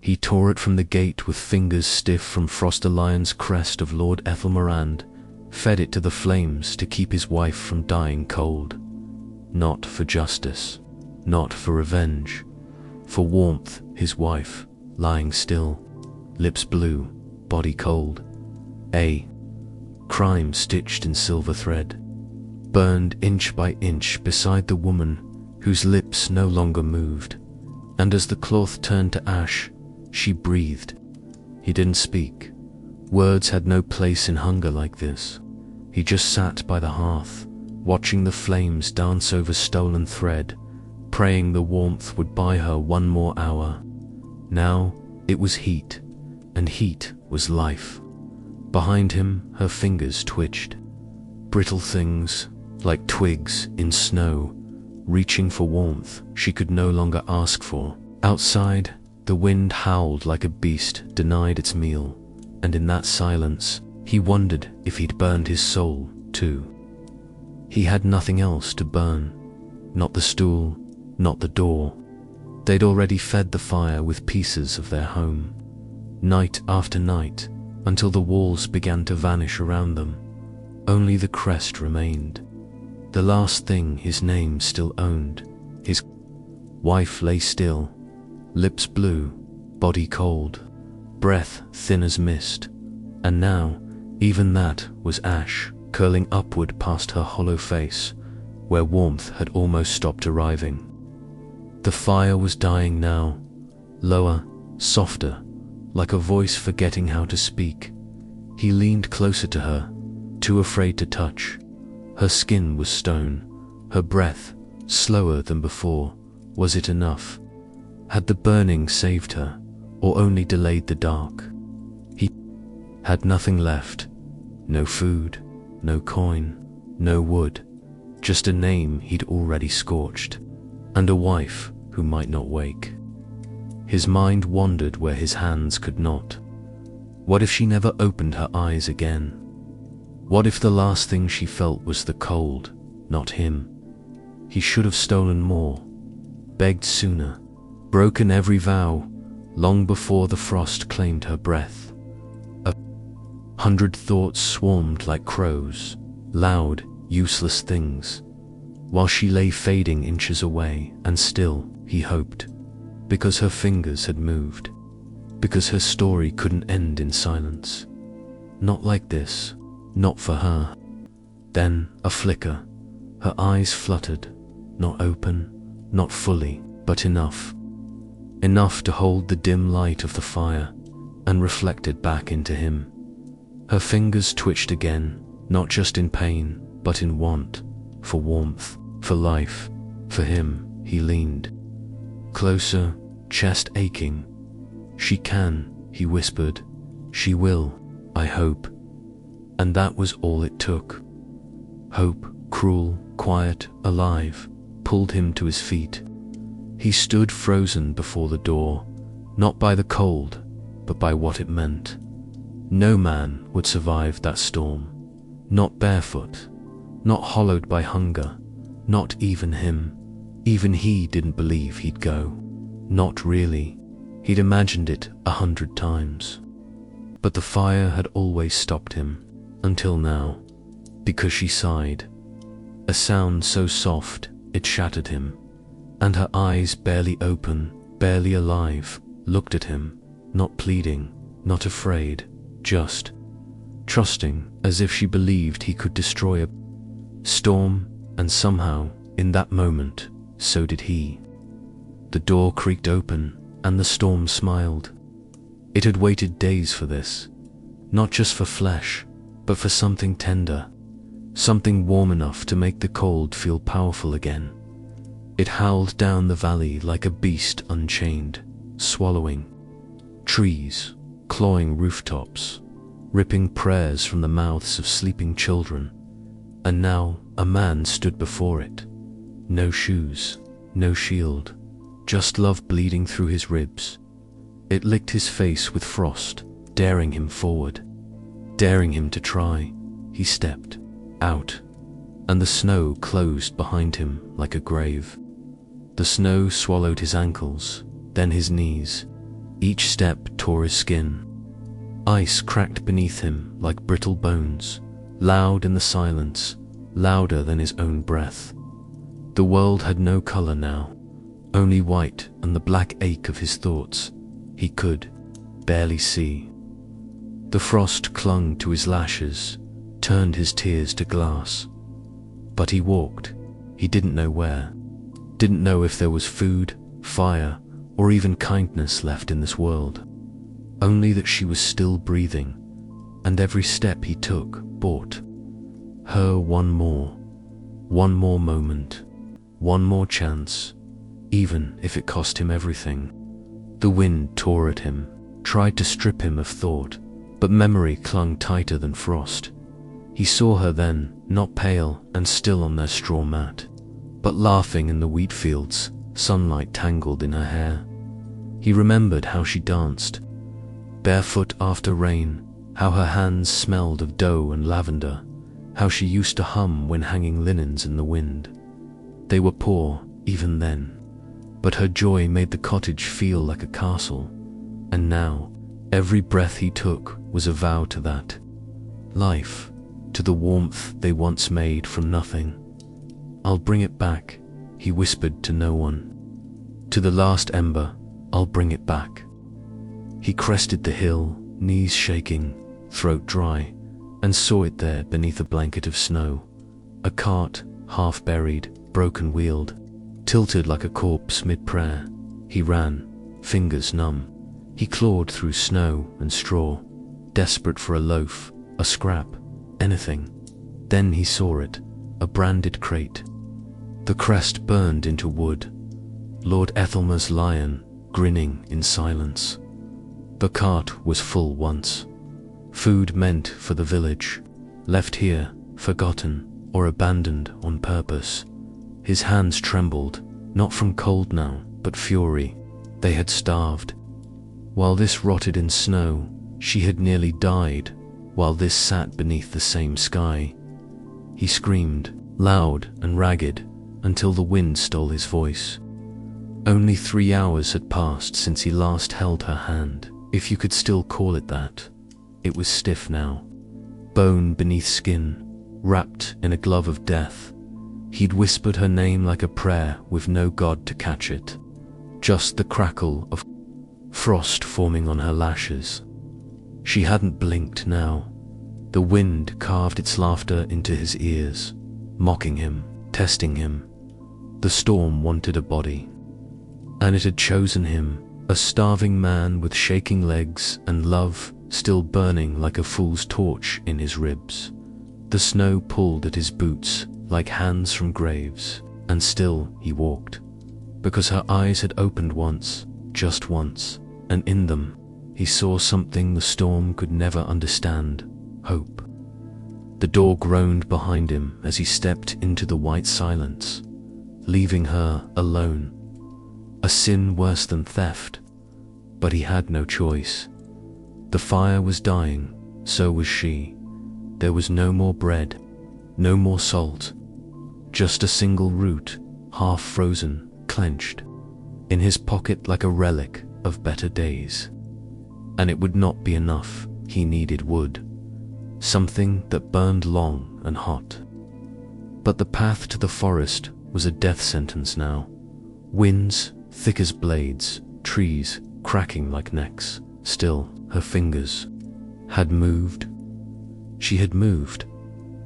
He tore it from the gate with fingers stiff from Frost the Lion's crest of Lord Ethelmerand, fed it to the flames to keep his wife from dying cold. Not for justice, not for revenge, for warmth, his wife, lying still, lips blue, body cold. A crime stitched in silver thread, burned inch by inch beside the woman whose lips no longer moved, and as the cloth turned to ash, she breathed. He didn't speak. Words had no place in hunger like this. He just sat by the hearth, watching the flames dance over stolen thread, praying the warmth would buy her one more hour. Now it was heat, and heat was life. Behind him, her fingers twitched. Brittle things, like twigs in snow, reaching for warmth she could no longer ask for. Outside, the wind howled like a beast denied its meal, and in that silence, he wondered if he'd burned his soul, too. He had nothing else to burn. Not the stool, not the door. They'd already fed the fire with pieces of their home. Night after night, until the walls began to vanish around them. Only the crest remained. The last thing his name still owned. His wife lay still, lips blue, body cold, breath thin as mist, and now even that was ash curling upward past her hollow face, where warmth had almost stopped arriving. The fire was dying now, lower, softer, like a voice forgetting how to speak. He leaned closer to her, too afraid to touch. Her skin was stone, her breath slower than before. Was it enough? Had the burning saved her, or only delayed the dark? He had nothing left. No food, no coin, no wood, just a name he'd already scorched, and a wife who might not wake. His mind wandered where his hands could not. What if she never opened her eyes again? What if the last thing she felt was the cold, not him? He should have stolen more, begged sooner, broken every vow, long before the frost claimed her breath. 100 thoughts swarmed like crows, loud, useless things, while she lay fading inches away, and still, he hoped, because her fingers had moved, because her story couldn't end in silence. Not like this, not for her. Then a flicker, her eyes fluttered, not open, not fully, but enough. Enough to hold the dim light of the fire and reflect it back into him. Her fingers twitched again, not just in pain, but in want, for warmth, for life, for him. He leaned closer, chest aching. "She can," he whispered. "She will, I hope." And that was all it took. Hope, cruel, quiet, alive, pulled him to his feet. He stood frozen before the door, not by the cold, but by what it meant. No man would survive that storm. Not barefoot, not hollowed by hunger, not even him. Even he didn't believe he'd go. Not really. He'd imagined it 100 times. But the fire had always stopped him, until now, because she sighed. A sound so soft, it shattered him, and her eyes barely open, barely alive, looked at him, not pleading, not afraid, just trusting, as if she believed he could destroy a storm, and somehow, in that moment, so did he. The door creaked open, and the storm smiled. It had waited days for this, not just for flesh, but for something tender, something warm enough to make the cold feel powerful again. It howled down the valley like a beast unchained, swallowing trees, clawing rooftops, ripping prayers from the mouths of sleeping children. And now a man stood before it. No shoes, no shield, just love bleeding through his ribs. It licked his face with frost, daring him forward, daring him to try. He stepped out, and the snow closed behind him like a grave. The snow swallowed his ankles, then his knees, Each step tore his skin. Ice cracked beneath him like brittle bones, loud in the silence, louder than his own breath. The world had no color now, only white and the black ache of his thoughts he could barely see. The frost clung to his lashes, turned his tears to glass. But he walked, he didn't know where, didn't know if there was food, fire, or even kindness left in this world. Only that she was still breathing, and every step he took brought her one more moment, one more chance, even if it cost him everything. The wind tore at him, tried to strip him of thought, but memory clung tighter than frost. He saw her then, not pale and still on their straw mat, but laughing in the wheat fields, sunlight tangled in her hair. He remembered how she danced, barefoot after rain, how her hands smelled of dough and lavender, how she used to hum when hanging linens in the wind. They were poor, even then, but her joy made the cottage feel like a castle, and now, every breath he took was a vow to that life, to the warmth they once made from nothing. "I'll bring it back," he whispered to no one. "To the last ember, I'll bring it back." He crested the hill, knees shaking, throat dry, and saw it there beneath a blanket of snow. A cart, half buried, broken wheeled, tilted like a corpse mid-prayer. He ran, fingers numb. He clawed through snow and straw, desperate for a loaf, a scrap, anything. Then he saw it, a branded crate. The crest burned into wood. Lord Ethelmer's lion, grinning in silence. The cart was full once. Food meant for the village, left here, forgotten, or abandoned on purpose. His hands trembled, not from cold now, but fury. They had starved. While this rotted in snow, she had nearly died, while this sat beneath the same sky. He screamed, loud and ragged, until the wind stole his voice. Only 3 hours had passed since he last held her hand, if you could still call it that. It was stiff now, bone beneath skin, wrapped in a glove of death. He'd whispered her name like a prayer with no god to catch it. Just the crackle of frost forming on her lashes. She hadn't blinked now. The wind carved its laughter into his ears, mocking him, testing him. The storm wanted a body, and it had chosen him, a starving man with shaking legs and love still burning like a fool's torch in his ribs. The snow pulled at his boots like hands from graves, and still he walked, because her eyes had opened once, just once, and in them he saw something the storm could never understand: hope. The door groaned behind him as he stepped into the white silence, leaving her alone. A sin worse than theft, but he had no choice. The fire was dying, so was she. There was no more bread, no more salt, just a single root, half frozen, clenched, in his pocket like a relic of better days. And it would not be enough, he needed wood, something that burned long and hot. But the path to the forest was a death sentence now. Winds, thick as blades, trees, cracking like necks. Still, her fingers had moved. She had moved.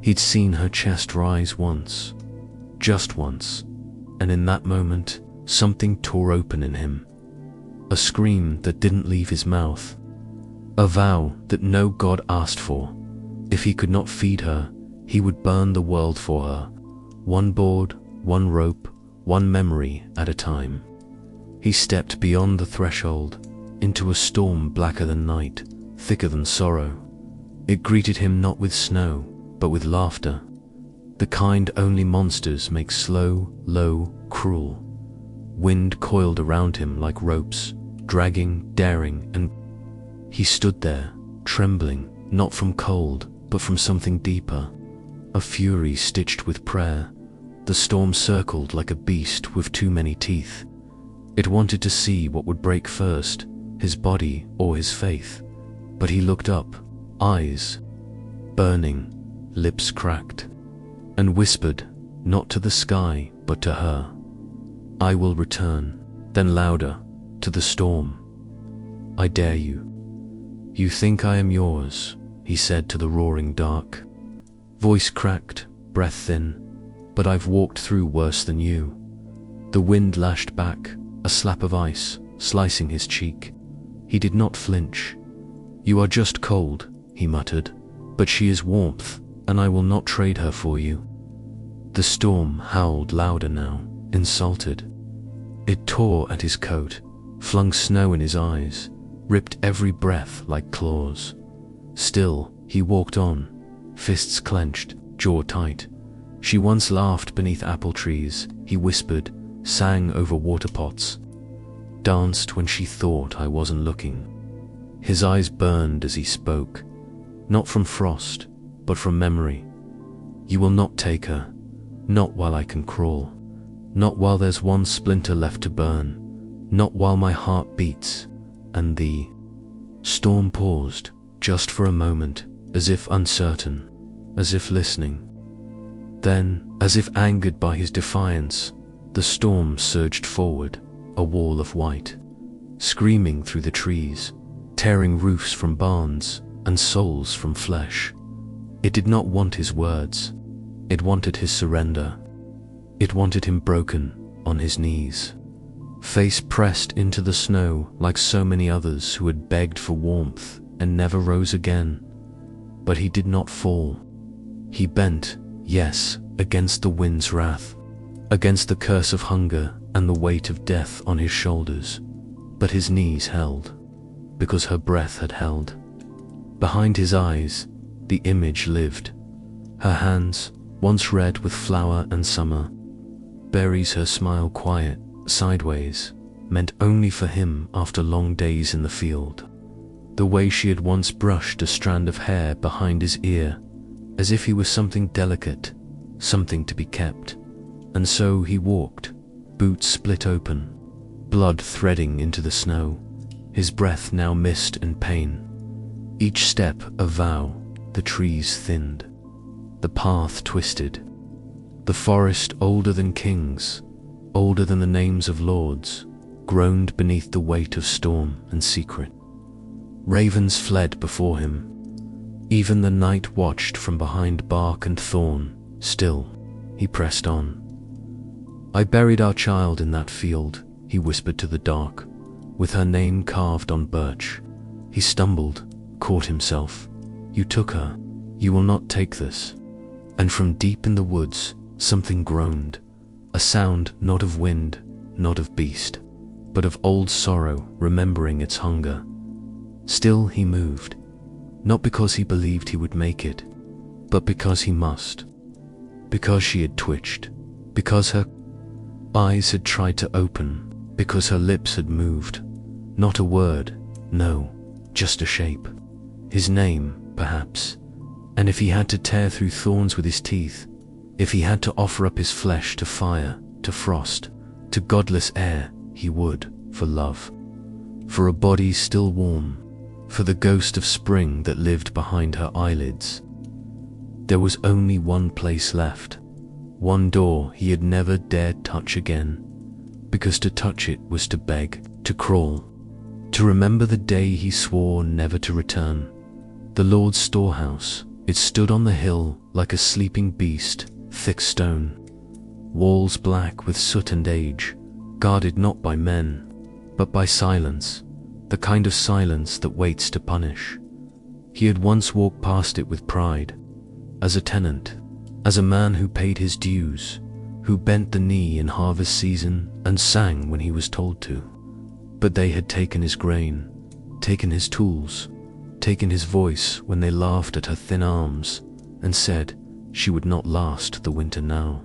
He'd seen her chest rise once, just once, and in that moment, something tore open in him. A scream that didn't leave his mouth. A vow that no god asked for. If he could not feed her, he would burn the world for her. One board, one rope, one memory at a time. He stepped beyond the threshold, into a storm blacker than night, thicker than sorrow. It greeted him not with snow, but with laughter. The kind only monsters make slow, low, cruel. Wind coiled around him like ropes, dragging, daring, and he stood there, trembling, not from cold, but from something deeper. A fury stitched with prayer. The storm circled like a beast with too many teeth. It wanted to see what would break first, his body, or his faith, but he looked up, eyes burning, lips cracked, and whispered, not to the sky, but to her, "I will return." Then louder, to the storm, "I dare you. You think I am yours," he said to the roaring dark. Voice cracked, breath thin, "But I've walked through worse than you." The wind lashed back, a slap of ice, slicing his cheek. He did not flinch. "You are just cold," he muttered, "but she is warmth, and I will not trade her for you." The storm howled louder now, insulted. It tore at his coat, flung snow in his eyes, ripped every breath like claws. Still, he walked on, fists clenched, jaw tight. She once laughed beneath apple trees, he whispered, sang over water pots, danced when she thought I wasn't looking. His eyes burned as he spoke, not from frost, but from memory. "You will not take her, not while I can crawl, not while there's one splinter left to burn, not while my heart beats." And the storm paused, just for a moment, as if uncertain, as if listening. Then, as if angered by his defiance, the storm surged forward, a wall of white, screaming through the trees, tearing roofs from barns and souls from flesh. It did not want his words. It wanted his surrender. It wanted him broken, on his knees, face pressed into the snow like so many others who had begged for warmth and never rose again. But he did not fall. He bent, yes, against the wind's wrath, against the curse of hunger and the weight of death on his shoulders. But his knees held, because her breath had held. Behind his eyes, the image lived. Her hands, once red with flower and summer, buries her smile quiet, sideways, meant only for him after long days in the field. The way she had once brushed a strand of hair behind his ear, as if he was something delicate, something to be kept. And so he walked, boots split open, blood threading into the snow, his breath now mist and pain. Each step a vow, the trees thinned, the path twisted. The forest, older than kings, older than the names of lords, groaned beneath the weight of storm and secret. Ravens fled before him. Even the night watched from behind bark and thorn. Still, he pressed on. "I buried our child in that field," he whispered to the dark, "with her name carved on birch." He stumbled, caught himself. "You took her. You will not take this." And from deep in the woods, something groaned, a sound not of wind, not of beast, but of old sorrow remembering its hunger. Still he moved, not because he believed he would make it, but because he must. Because she had twitched, because her eyes had tried to open, because her lips had moved. Not a word, no, just a shape. His name, perhaps. And if he had to tear through thorns with his teeth, if he had to offer up his flesh to fire, to frost, to godless air, he would, for love. For a body still warm, for the ghost of spring that lived behind her eyelids. There was only one place left, one door he had never dared touch again, because to touch it was to beg, to crawl, to remember the day he swore never to return. The Lord's storehouse, it stood on the hill like a sleeping beast, thick stone, walls black with soot and age, guarded not by men, but by silence, the kind of silence that waits to punish. He had once walked past it with pride, as a tenant, as a man who paid his dues, who bent the knee in harvest season and sang when he was told to. But they had taken his grain, taken his tools, taken his voice when they laughed at her thin arms and said she would not last the winter now.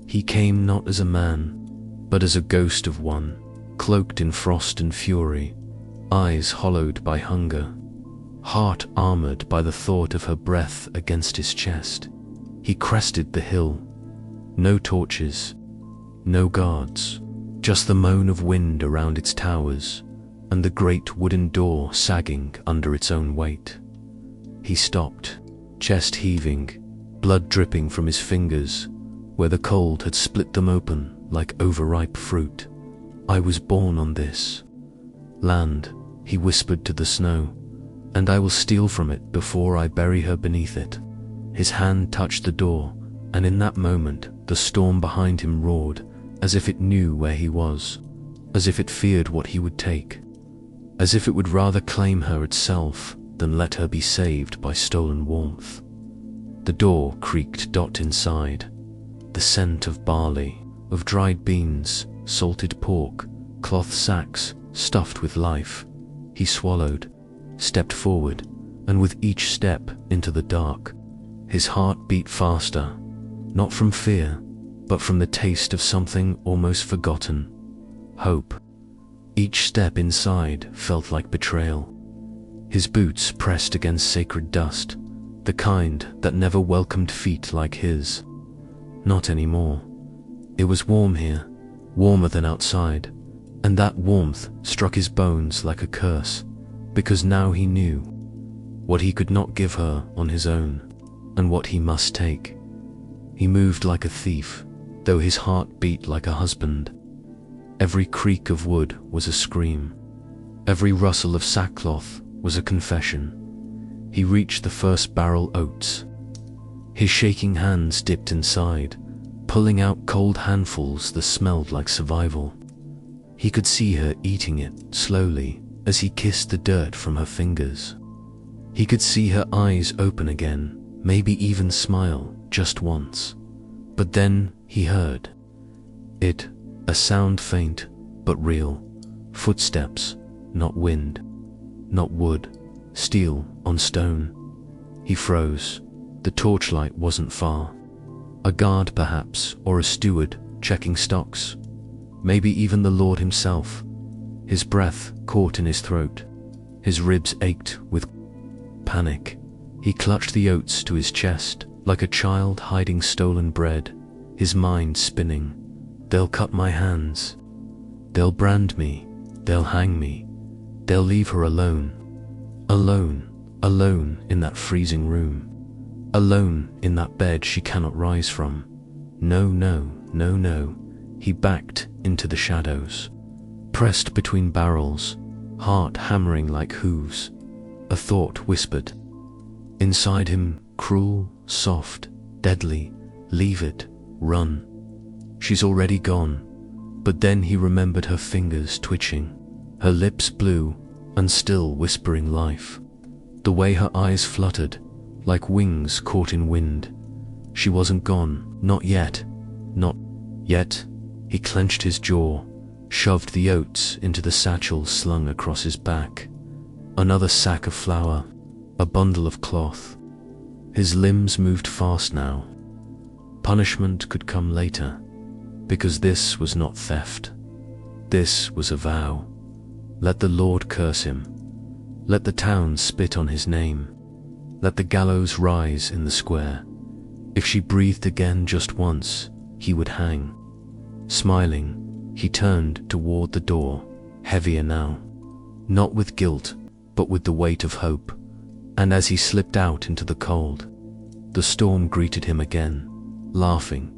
He came not as a man, but as a ghost of one, cloaked in frost and fury, eyes hollowed by hunger, heart armored by the thought of her breath against his chest. He crested the hill. No torches, no guards, just the moan of wind around its towers, and the great wooden door sagging under its own weight. He stopped, chest heaving, blood dripping from his fingers, where the cold had split them open like overripe fruit. I was born on this land, he whispered to the snow, and I will steal from it before I bury her beneath it. His hand touched the door, and in that moment the storm behind him roared, as if it knew where he was, as if it feared what he would take, as if it would rather claim her itself than let her be saved by stolen warmth. The door creaked inside. The scent of barley, of dried beans, salted pork, cloth sacks stuffed with life. He swallowed, stepped forward, and with each step into the dark, his heart beat faster, not from fear, but from the taste of something almost forgotten: hope. Each step inside felt like betrayal. His boots pressed against sacred dust, the kind that never welcomed feet like his. Not anymore. It was warm here, warmer than outside, and that warmth struck his bones like a curse, because now he knew what he could not give her on his own, and what he must take. He moved like a thief, though his heart beat like a husband. Every creak of wood was a scream. Every rustle of sackcloth was a confession. He reached the first barrel oats. His shaking hands dipped inside, pulling out cold handfuls that smelled like survival. He could see her eating it slowly as he kissed the dirt from her fingers. He could see her eyes open again, maybe even smile just once. But then he heard it, a sound faint but real. Footsteps, not wind, not wood, steel on stone. He froze. The torchlight wasn't far. A guard perhaps, or a steward checking stocks. Maybe even the Lord himself. His breath caught in his throat. His ribs ached with panic. He clutched the oats to his chest like a child hiding stolen bread, his mind spinning. They'll cut my hands. They'll brand me. They'll hang me. They'll leave her alone. Alone, alone in that freezing room. Alone in that bed she cannot rise from. No, no, no, no. He backed into the shadows, pressed between barrels, heart hammering like hooves. A thought whispered inside him, cruel, soft, deadly. Leave it, run. She's already gone. But then he remembered her fingers twitching, her lips blue and still whispering life. The way her eyes fluttered, like wings caught in wind. She wasn't gone, not yet, not yet. He clenched his jaw, shoved the oats into the satchel slung across his back. Another sack of flour, a bundle of cloth. His limbs moved fast now. Punishment could come later, because this was not theft. This was a vow. Let the Lord curse him. Let the town spit on his name. Let the gallows rise in the square. If she breathed again just once, he would hang. Smiling, he turned toward the door, heavier now, not with guilt, but with the weight of hope. And as he slipped out into the cold, the storm greeted him again, laughing.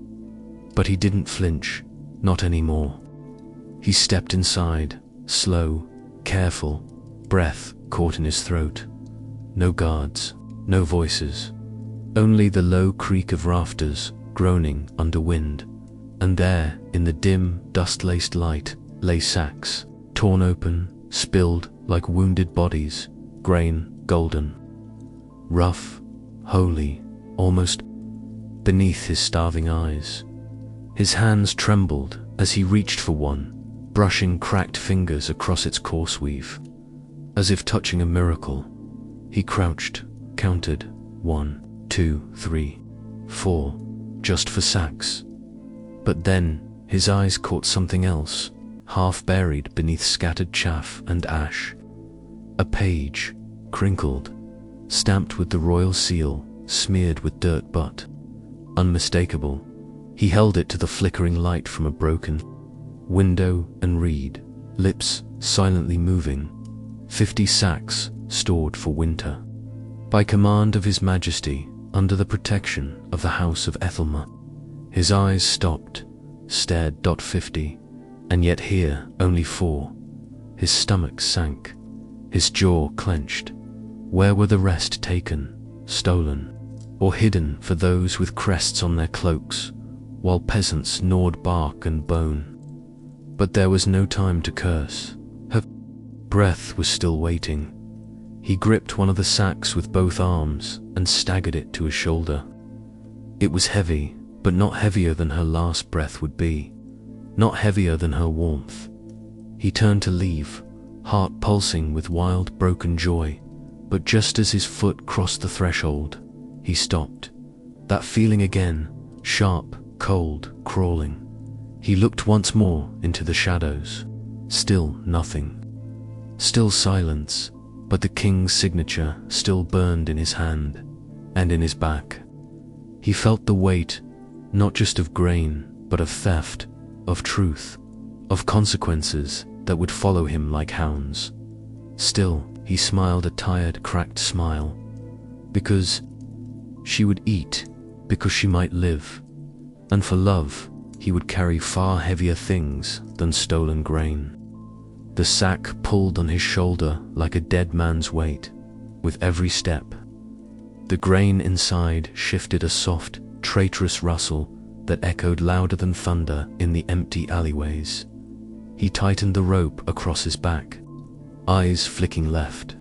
But he didn't flinch, not anymore. He stepped inside, slow, careful, breath caught in his throat. No guards, no voices, only the low creak of rafters groaning under wind. And there, in the dim, dust-laced light, lay sacks, torn open, spilled like wounded bodies, grain golden, rough, holy, almost beneath his starving eyes. His hands trembled as he reached for one, brushing cracked fingers across its coarse weave. As if touching a miracle, he crouched, counted 1, 2, 3, 4, just for sacks. But then his eyes caught something else, half buried beneath scattered chaff and ash. A page, crinkled, stamped with the royal seal, smeared with dirt but unmistakable. He held it to the flickering light from a broken window and read, lips silently moving, 50 sacks stored for winter. By command of His Majesty, under the protection of the House of Ethelmer. His eyes stopped, stared. 50, and yet here only 4. His stomach sank, his jaw clenched. Where were the rest taken, stolen, or hidden for those with crests on their cloaks, while peasants gnawed bark and bone? But there was no time to curse. Her breath was still waiting. He gripped one of the sacks with both arms and staggered it to his shoulder. It was heavy, but not heavier than her last breath would be, not heavier than her warmth. He turned to leave, heart pulsing with wild, broken joy, but just as his foot crossed the threshold, he stopped. That feeling again, sharp, cold, crawling. He looked once more into the shadows. Still nothing. Still silence, but the king's signature still burned in his hand and in his back. He felt the weight, not just of grain, but of theft, of truth, of consequences that would follow him like hounds. Still, he smiled a tired, cracked smile. Because she would eat, because she might live. And for love, he would carry far heavier things than stolen grain. The sack pulled on his shoulder like a dead man's weight, with every step. The grain inside shifted a soft, traitorous rustle that echoed louder than thunder in the empty alleyways. He tightened the rope across his back, eyes flicking left,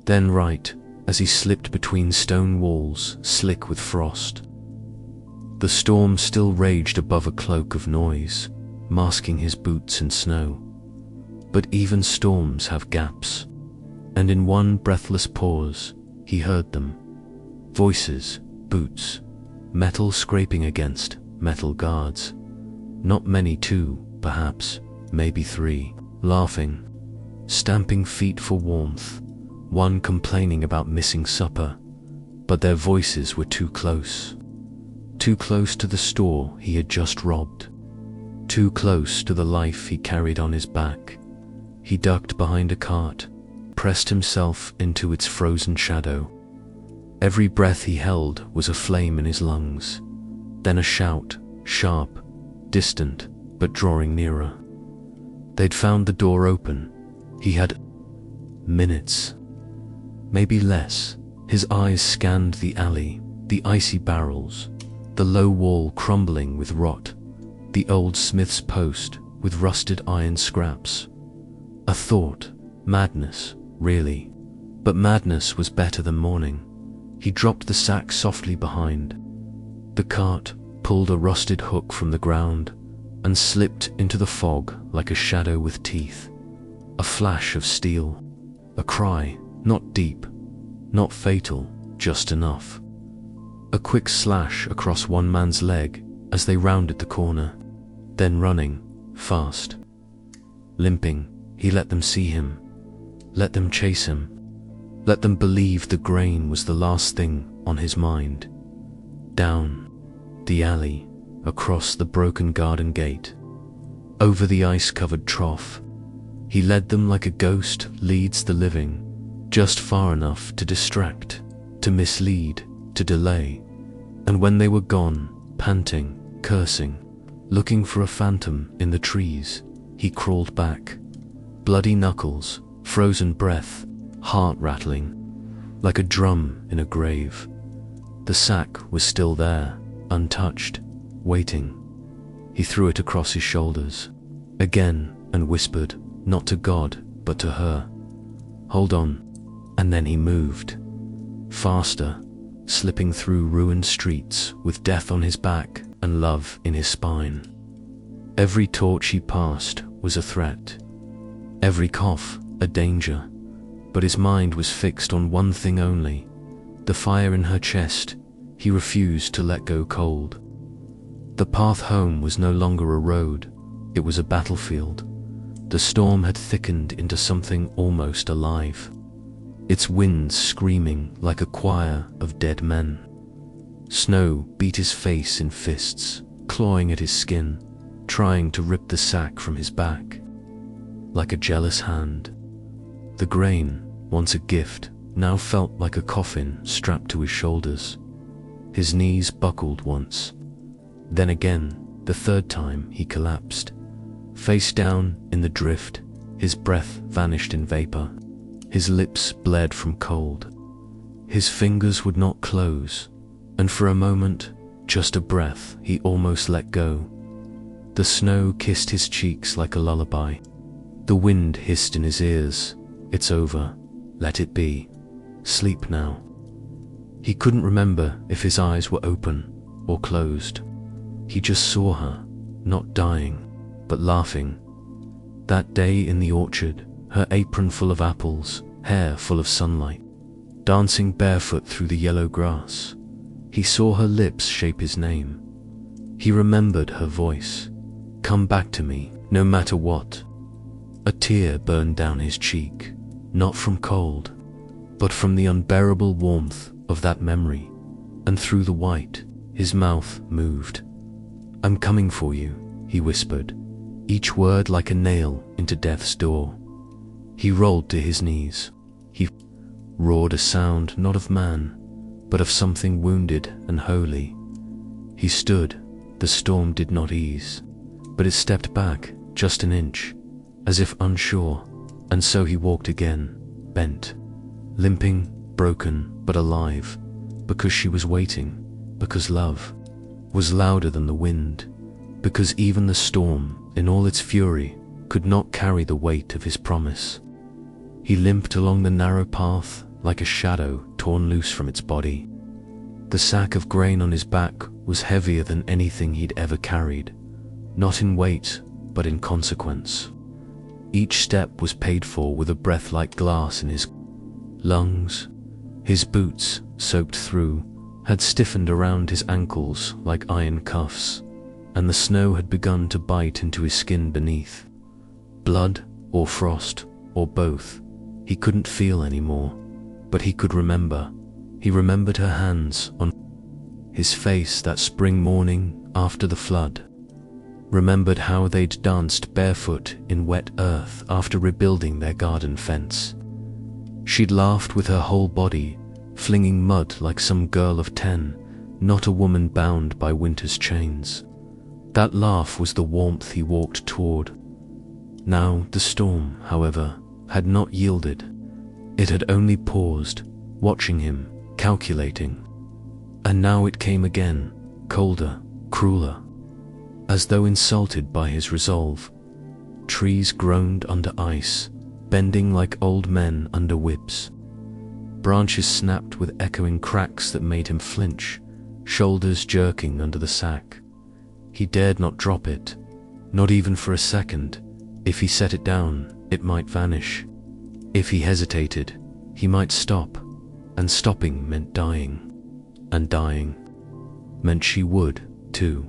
then right, as he slipped between stone walls slick with frost. The storm still raged above a cloak of noise, masking his boots in snow. But even storms have gaps, and in one breathless pause, he heard them. Voices, boots, metal scraping against metal guards. Not many, 2, perhaps, maybe 3, laughing, stamping feet for warmth, one complaining about missing supper, but their voices were too close. Too close to the store he had just robbed. Too close to the life he carried on his back. He ducked behind a cart, pressed himself into its frozen shadow. Every breath he held was a flame in his lungs. Then a shout, sharp, distant, but drawing nearer. They'd found the door open. He had minutes, maybe less. His eyes scanned the alley, the icy barrels, the low wall crumbling with rot, the old smith's post with rusted iron scraps. A thought, madness, really, but madness was better than morning. He dropped the sack softly behind. The cart pulled a rusted hook from the ground and slipped into the fog like a shadow with teeth. A flash of steel, a cry, not deep, not fatal, just enough. A quick slash across one man's leg as they rounded the corner, then running, fast. Limping, he let them see him, let them chase him, let them believe the grain was the last thing on his mind. Down the alley, across the broken garden gate, over the ice-covered trough. He led them like a ghost leads the living, just far enough to distract, to mislead, to delay. And when they were gone, panting, cursing, looking for a phantom in the trees, he crawled back. Bloody knuckles, frozen breath, heart rattling, like a drum in a grave. The sack was still there, untouched, waiting. He threw it across his shoulders, again, and whispered, not to God, but to her, "Hold on." And then he moved. Faster, slipping through ruined streets with death on his back and love in his spine. Every torch he passed was a threat. Every cough, a danger. But his mind was fixed on one thing only, the fire in her chest. He refused to let go cold. The path home was no longer a road, it was a battlefield. The storm had thickened into something almost alive, its winds screaming like a choir of dead men. Snow beat his face in fists, clawing at his skin, trying to rip the sack from his back. like a jealous hand. The grain, once a gift, now felt like a coffin strapped to his shoulders. His knees buckled once. Then again, the third time, he collapsed. Face down in the drift, his breath vanished in vapor. His lips bled from cold. His fingers would not close, and for a moment, just a breath, he almost let go. The snow kissed his cheeks like a lullaby. The wind hissed in his ears. It's over. Let it be. Sleep now. He couldn't remember if his eyes were open or closed. He just saw her, not dying, but laughing. That day in the orchard, her apron full of apples, hair full of sunlight, dancing barefoot through the yellow grass. He saw her lips shape his name. He remembered her voice. Come back to me, no matter what. A tear burned down his cheek, not from cold, but from the unbearable warmth of that memory, and through the white, his mouth moved. I'm coming for you, he whispered, each word like a nail into death's door. He rolled to his knees. He roared a sound not of man, but of something wounded and holy. He stood. The storm did not ease, but it stepped back just an inch, as if unsure, and so he walked again, bent, limping, broken, but alive, because she was waiting, because love was louder than the wind, because even the storm, in all its fury, could not carry the weight of his promise. He limped along the narrow path like a shadow torn loose from its body. The sack of grain on his back was heavier than anything he'd ever carried, not in weight, but in consequence. Each step was paid for with a breath like glass in his lungs. His boots, soaked through, had stiffened around his ankles like iron cuffs, and the snow had begun to bite into his skin beneath. Blood, or frost, or both, he couldn't feel anymore, but he could remember. He remembered her hands on his face that spring morning after the flood, remembered how they'd danced barefoot in wet earth after rebuilding their garden fence. She'd laughed with her whole body, flinging mud like some girl of 10, not a woman bound by winter's chains. That laugh was the warmth he walked toward. Now the storm, however, had not yielded. It had only paused, watching him, calculating. And now it came again, colder, crueler. As though insulted by his resolve, trees groaned under ice, bending like old men under whips. Branches snapped with echoing cracks that made him flinch, shoulders jerking under the sack. He dared not drop it, not even for a second. If he set it down, it might vanish. If he hesitated, he might stop, and stopping meant dying. And dying meant she would, too.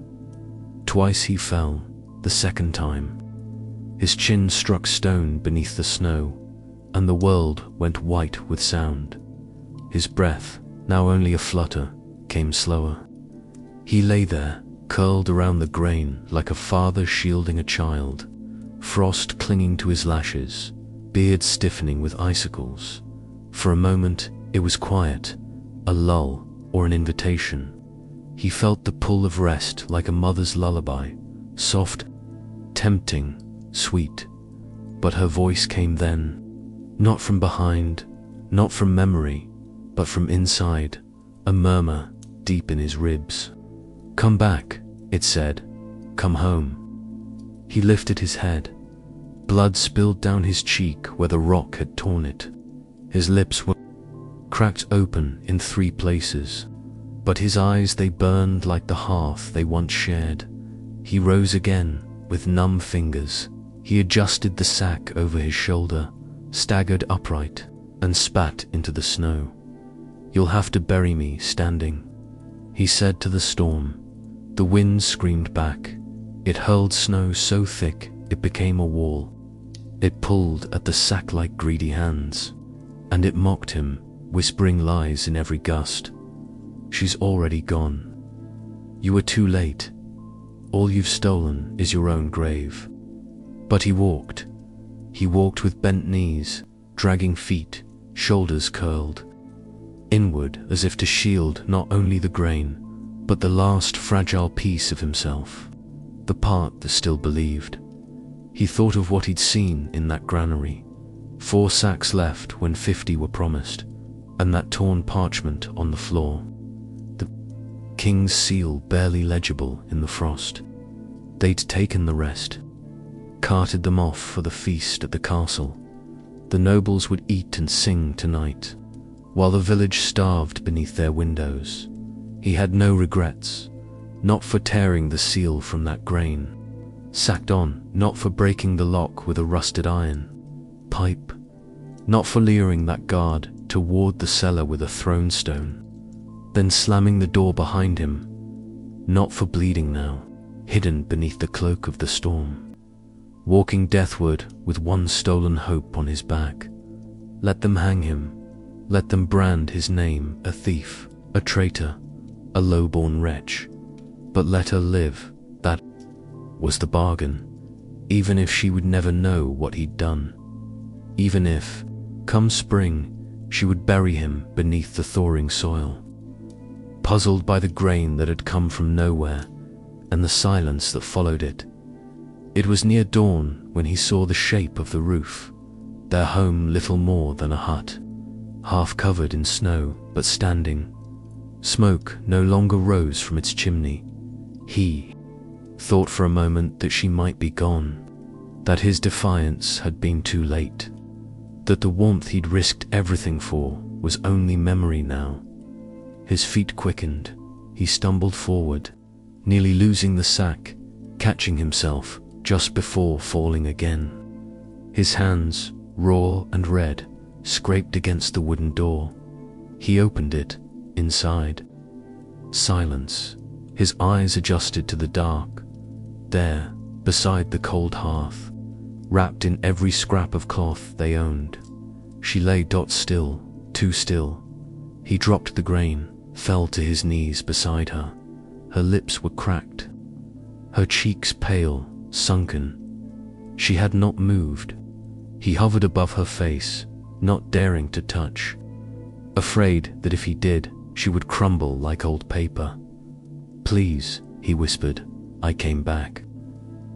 Twice he fell, the second time. His chin struck stone beneath the snow, and the world went white with sound. His breath, now only a flutter, came slower. He lay there, curled around the grain like a father shielding a child, frost clinging to his lashes, beard stiffening with icicles. For a moment it was quiet, a lull or an invitation. He felt the pull of rest like a mother's lullaby, soft, tempting, sweet. But her voice came then, not from behind, not from memory, but from inside, a murmur deep in his ribs. Come back, it said. Come home. He lifted his head. Blood spilled down his cheek where the rock had torn it. His lips were cracked open in 3 places, but his eyes, they burned like the hearth they once shared. He rose again with numb fingers. He adjusted the sack over his shoulder, staggered upright, and spat into the snow. You'll have to bury me standing, he said to the storm. The wind screamed back. It hurled snow so thick it became a wall. It pulled at the sack like greedy hands, and it mocked him, whispering lies in every gust. She's already gone. You were too late. All you've stolen is your own grave. But he walked. He walked with bent knees, dragging feet, shoulders curled inward as if to shield not only the grain, but the last fragile piece of himself, the part that still believed. He thought of what he'd seen in that granary, 4 sacks left when 50 were promised, and that torn parchment on the floor, the king's seal barely legible in the frost. They'd taken the rest, carted them off for the feast at the castle. The nobles would eat and sing tonight, while the village starved beneath their windows. He had no regrets, not for tearing the seal from that grain, sacked on, not for breaking the lock with a rusted iron pipe, not for leering that guard to ward the cellar with a thrown stone, then slamming the door behind him, not for bleeding now, hidden beneath the cloak of the storm, walking deathward with one stolen hope on his back. Let them hang him, let them brand his name a thief, a traitor, a low-born wretch, but let her live. That was the bargain, even if she would never know what he'd done, even if, come spring, she would bury him beneath the thawing soil. Puzzled by the grain that had come from nowhere and the silence that followed it, it was near dawn when he saw the shape of the roof, their home little more than a hut, half covered in snow but standing. Smoke no longer rose from its chimney. He thought for a moment that she might be gone, that his defiance had been too late, that the warmth he'd risked everything for was only memory now. His feet quickened. He stumbled forward, nearly losing the sack, catching himself just before falling again. His hands, raw and red, scraped against the wooden door. He opened it. Inside, silence. His eyes adjusted to the dark. There, beside the cold hearth, wrapped in every scrap of cloth they owned, she lay still, too still. He dropped the grain, fell to his knees beside her. Her lips were cracked, her cheeks pale, sunken. She had not moved. He hovered above her face, not daring to touch, afraid that if he did, she would crumble like old paper. "Please," he whispered, "I came back."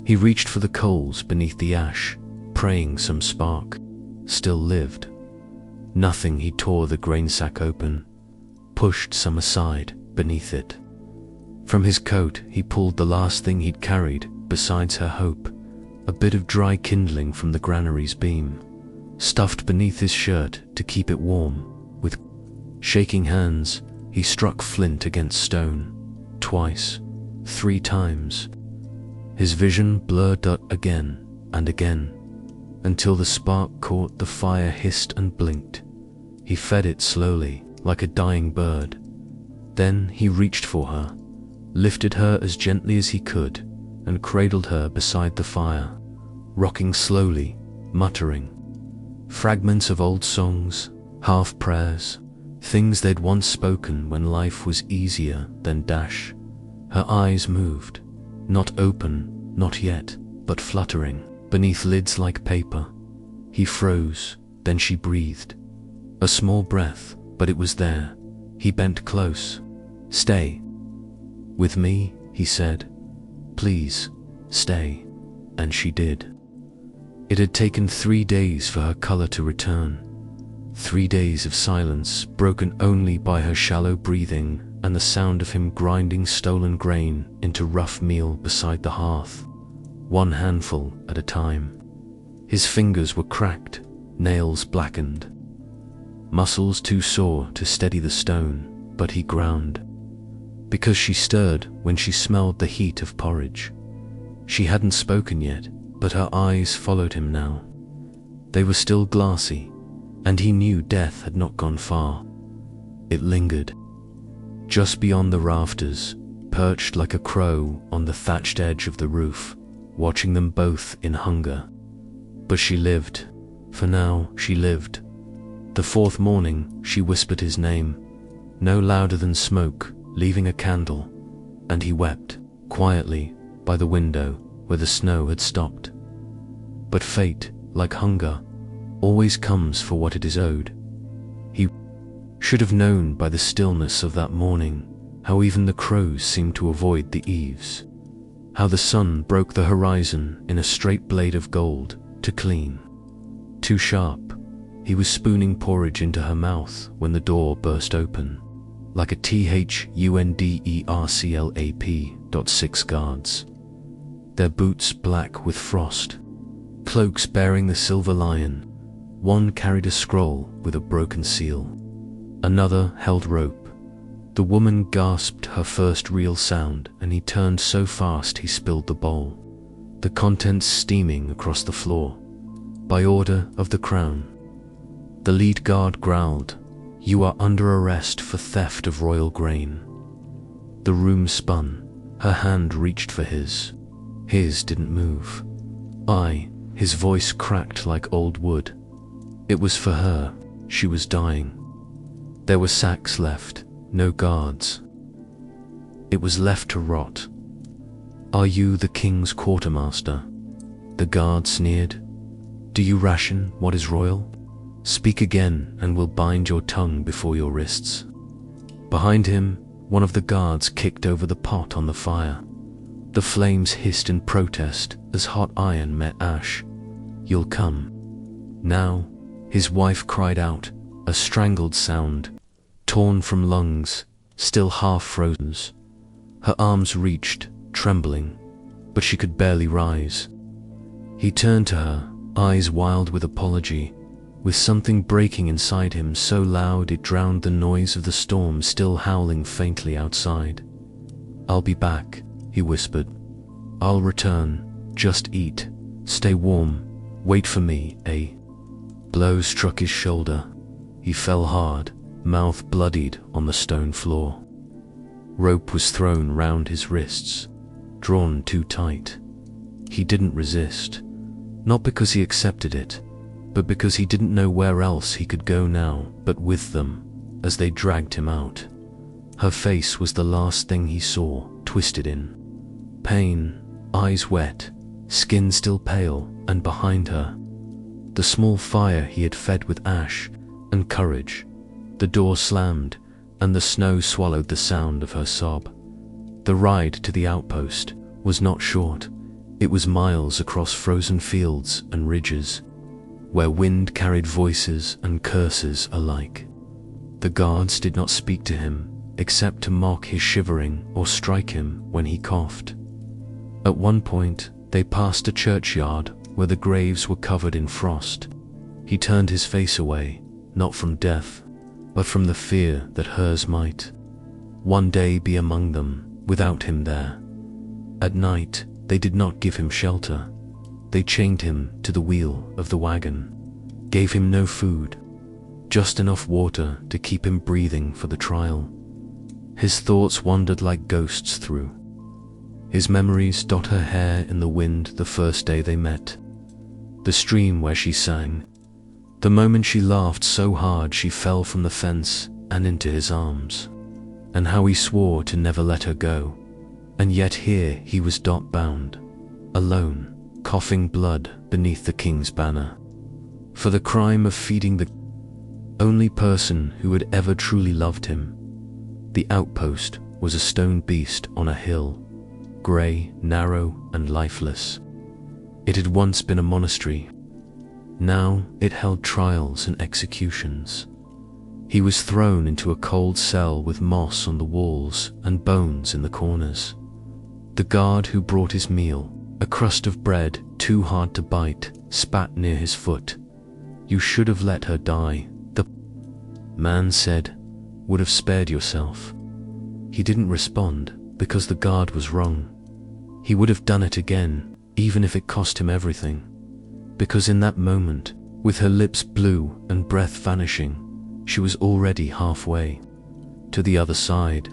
He reached for the coals beneath the ash, praying some spark still lived. Nothing. He tore the grain sack open, pushed some aside beneath it. From his coat he pulled the last thing he'd carried besides her hope, a bit of dry kindling from the granary's beam, stuffed beneath his shirt to keep it warm. With shaking hands, he struck flint against stone, twice, 3 times. His vision blurred again and again, until the spark caught the fire, hissed and blinked. He fed it slowly, like a dying bird. Then he reached for her, lifted her as gently as he could, and cradled her beside the fire, rocking slowly, muttering fragments of old songs, half prayers, things they'd once spoken when life was easier than dash. Her eyes moved, not open, not yet, but fluttering, beneath lids like paper. He froze, then she breathed. A small breath, but it was there. He bent close. "Stay with me," he said. "Please, stay." And she did. It had taken 3 days for her color to return. 3 days of silence, broken only by her shallow breathing and the sound of him grinding stolen grain into rough meal beside the hearth, 1 handful at a time. His fingers were cracked, nails blackened, muscles too sore to steady the stone, but he ground. Because she stirred when she smelled the heat of porridge. She hadn't spoken yet, but her eyes followed him now. They were still glassy, and he knew death had not gone far. It lingered, just beyond the rafters, perched like a crow on the thatched edge of the roof, watching them both in hunger. But she lived. For now, she lived. The 4th morning, she whispered his name, no louder than smoke, leaving a candle, and he wept, quietly, by the window where the snow had stopped. But fate, like hunger, always comes for what it is owed. He should have known by the stillness of that morning how even the crows seemed to avoid the eaves, how the sun broke the horizon in a straight blade of gold to clean. Too sharp, he was spooning porridge into her mouth when the door burst open, like a THUNDERCLAP. 6 guards, their boots black with frost, cloaks bearing the silver lion. One carried a scroll with a broken seal, another held rope. The woman gasped her first real sound, and he turned so fast he spilled the bowl, the contents steaming across the floor. By order of the crown. The lead guard growled, "You are under arrest for theft of royal grain." The room spun. Her hand reached for his. His didn't move. His voice cracked like old wood. It was for her. She was dying. There were sacks left, no guards. It was left to rot. "Are you the king's quartermaster?" The guard sneered. "Do you ration what is royal? Speak again and we'll bind your tongue before your wrists." Behind him, one of the guards kicked over the pot on the fire. The flames hissed in protest as hot iron met ash. "You'll come." Now, his wife cried out, a strangled sound, torn from lungs, still half frozen. Her arms reached, trembling, but she could barely rise. He turned to her, eyes wild with apology, with something breaking inside him so loud it drowned the noise of the storm still howling faintly outside. "I'll be back," he whispered. "I'll return. Just eat. Stay warm. Wait for me, eh?" Blows struck his shoulder. He fell hard, mouth bloodied on the stone floor. Rope was thrown round his wrists, drawn too tight. He didn't resist, not because he accepted it, but because he didn't know where else he could go now but with them, as they dragged him out. Her face was the last thing he saw, twisted in pain, eyes wet, skin still pale, and behind her, the small fire he had fed with ash and courage. The door slammed, and the snow swallowed the sound of her sob. The ride to the outpost was not short. It was miles across frozen fields and ridges, where wind carried voices and curses alike. The guards did not speak to him, except to mock his shivering or strike him when he coughed. At one point, they passed a churchyard where the graves were covered in frost. He turned his face away, not from death, but from the fear that hers might one day be among them, without him there. At night, they did not give him shelter. They chained him to the wheel of the wagon, gave him no food, just enough water to keep him breathing for the trial. His thoughts wandered like ghosts through. His memories dot her hair in the wind the first day they met. The stream where she sang. The moment she laughed so hard she fell from the fence and into his arms. And how he swore to never let her go. And yet here he was bound, alone, coughing blood beneath the king's banner, for the crime of feeding the only person who had ever truly loved him. The outpost was a stone beast on a hill, grey, narrow, and lifeless. It had once been a monastery. Now it held trials and executions. He was thrown into a cold cell with moss on the walls and bones in the corners. The guard who brought his meal, a crust of bread too hard to bite, spat near his foot. "You should have let her die," the man said. "Would have spared yourself." He didn't respond because the guard was wrong. He would have done it again, even if it cost him everything. Because in that moment, with her lips blue and breath vanishing, she was already halfway to the other side.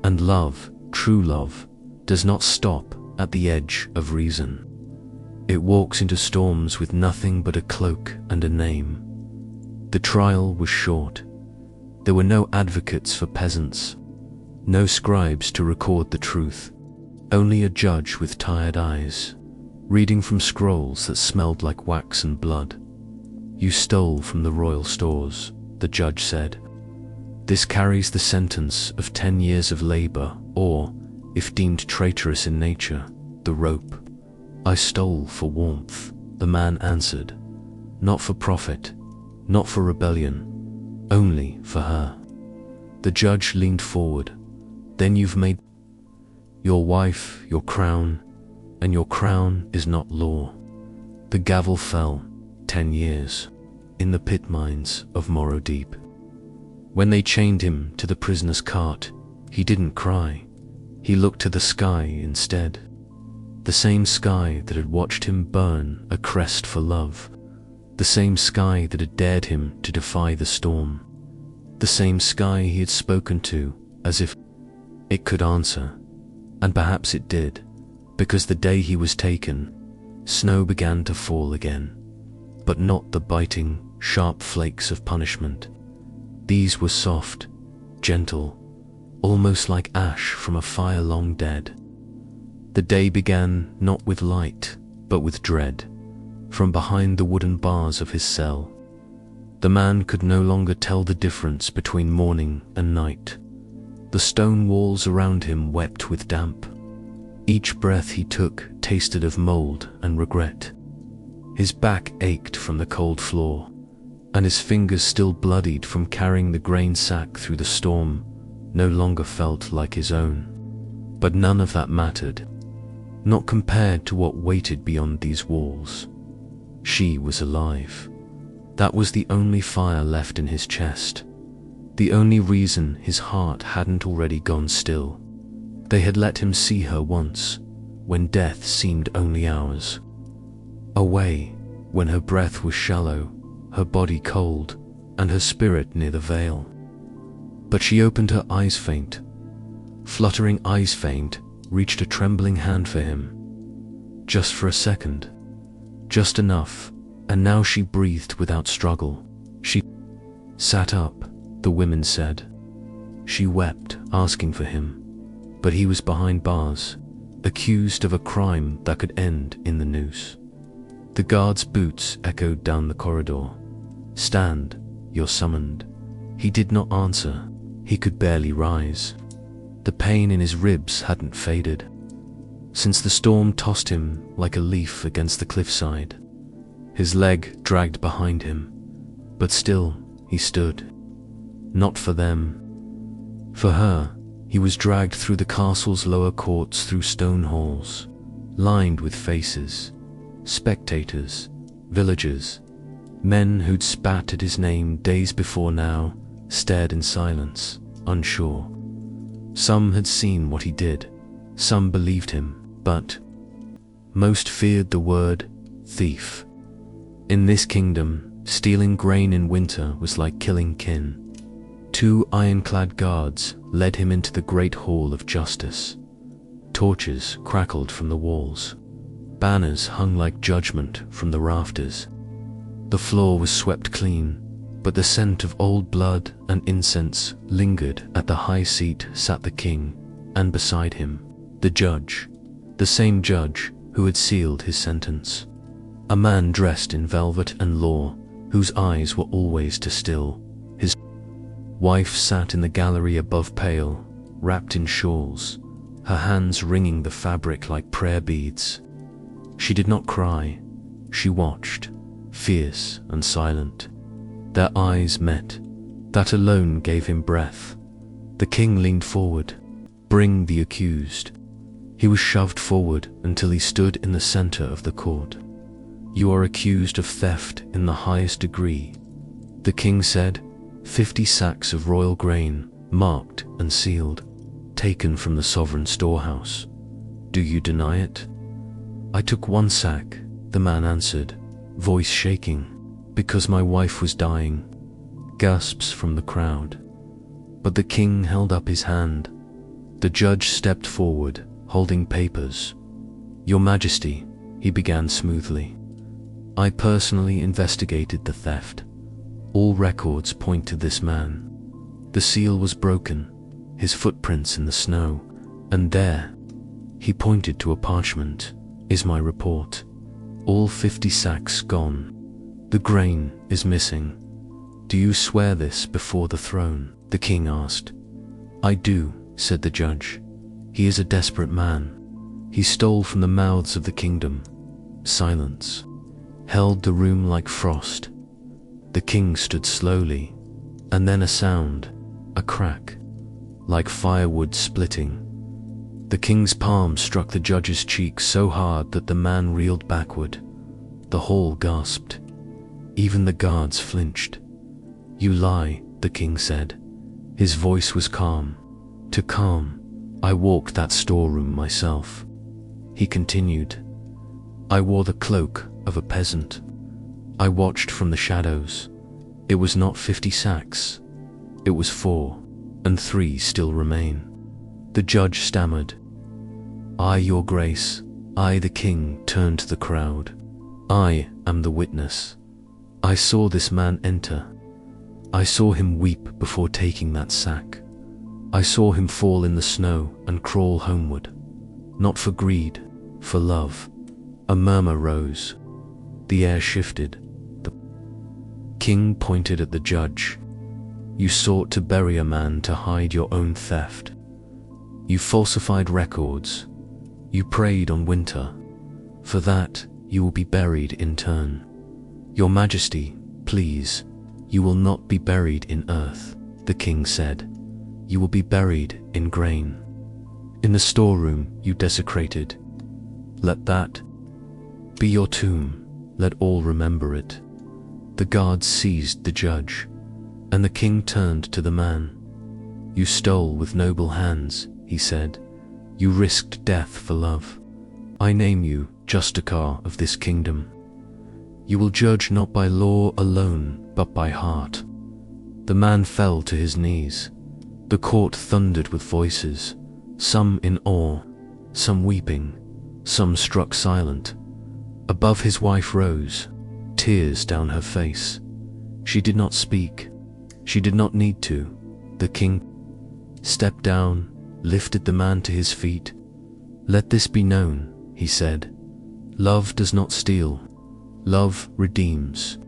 And love, true love, does not stop at the edge of reason. It walks into storms with nothing but a cloak and a name. The trial was short. There were no advocates for peasants, no scribes to record the truth, only a judge with tired eyes, reading from scrolls that smelled like wax and blood. "You stole from the royal stores," the judge said. "This carries the sentence of 10 years of labor, or, if deemed traitorous in nature, the rope." "I stole for warmth," the man answered. "Not for profit, not for rebellion, only for her." The judge leaned forward. "Then you've made your wife your crown, and your crown is not law." The gavel fell. 10 years. In the pit mines of Morro Deep. When they chained him to the prisoner's cart, he didn't cry. He looked to the sky instead. The same sky that had watched him burn a crest for love. The same sky that had dared him to defy the storm. The same sky he had spoken to as if it could answer. And perhaps it did, because the day he was taken, snow began to fall again. But not the biting, sharp flakes of punishment. These were soft, gentle, almost like ash from a fire long dead. The day began not with light, but with dread. From behind the wooden bars of his cell, the man could no longer tell the difference between morning and night. The stone walls around him wept with damp. Each breath he took tasted of mold and regret. His back ached from the cold floor, and his fingers, still bloodied from carrying the grain sack through the storm, no longer felt like his own. But none of that mattered, not compared to what waited beyond these walls. She was alive. That was the only fire left in his chest, the only reason his heart hadn't already gone still. They had let him see her once, when death seemed only hours away, when her breath was shallow, her body cold, and her spirit near the veil. But she opened her eyes faint. Fluttering eyes faint, reached a trembling hand for him. Just for a second. Just enough, and now she breathed without struggle. She sat up, the women said. She wept, asking for him. But he was behind bars, accused of a crime that could end in the noose. The guard's boots echoed down the corridor. "Stand, you're summoned." He did not answer. He could barely rise. The pain in his ribs hadn't faded, since the storm tossed him like a leaf against the cliffside. His leg dragged behind him, but still he stood. Not for them. For her, he was dragged through the castle's lower courts, through stone halls, lined with faces, spectators, villagers, men who'd spat at his name days before now, stared in silence, unsure. Some had seen what he did, some believed him, but most feared the word thief. In this kingdom, stealing grain in winter was like killing kin. 2 ironclad guards led him into the great hall of justice. Torches crackled from the walls. Banners hung like judgment from the rafters. The floor was swept clean, but the scent of old blood and incense lingered. At the high seat sat the king, and beside him, the judge, the same judge who had sealed his sentence. A man dressed in velvet and law, whose eyes were always to still. His wife sat in the gallery above, pale, wrapped in shawls, her hands wringing the fabric like prayer beads. She did not cry. She watched, fierce and silent. Their eyes met. That alone gave him breath. The king leaned forward. "Bring the accused." He was shoved forward until he stood in the center of the court. "You are accused of theft in the highest degree," the king said. 50 sacks of royal grain, marked and sealed, taken from the sovereign storehouse. Do you deny it? "I took 1 sack, the man answered, voice shaking. "Because my wife was dying." Gasps from the crowd. But the king held up his hand. The judge stepped forward, holding papers. "Your Majesty," he began smoothly, "I personally investigated the theft. All records point to this man. The seal was broken, his footprints in the snow, and there," he pointed to a parchment, is my report. All 50 sacks gone. The grain is missing. Do you swear this before the throne? The king asked. I do, said the judge. He is a desperate man. He stole from the mouths of the kingdom. Silence held the room like frost. The king stood slowly, and then a sound, a crack, like firewood splitting. The king's palm struck the judge's cheek so hard that the man reeled backward. The hall gasped. Even the guards flinched. You lie, the king said. His voice was calm. To calm, I walked that storeroom myself. He continued. I wore the cloak of a peasant. I watched from the shadows. It was not 50 sacks. It was 4, and 3 still remain. The judge stammered. I, your grace, I, the king, turned to the crowd. I am the witness. I saw this man enter. I saw him weep before taking that sack. I saw him fall in the snow and crawl homeward. Not for greed, for love. A murmur rose. The air shifted. The king pointed at the judge. You sought to bury a man to hide your own theft. You falsified records. You preyed on winter. For that, you will be buried in turn. Your Majesty, please, you will not be buried in earth, the king said. You will be buried in grain. In the storeroom you desecrated. Let that be your tomb. Let all remember it. The guards seized the judge, and the king turned to the man. You stole with noble hands, he said. You risked death for love. I name you Justicar of this kingdom. You will judge not by law alone, but by heart. The man fell to his knees. The court thundered with voices, some in awe, some weeping, some struck silent. Above his wife rose, tears down her face. She did not speak. She did not need to. The king stepped down, lifted the man to his feet. Let this be known, he said. Love does not steal. Love redeems.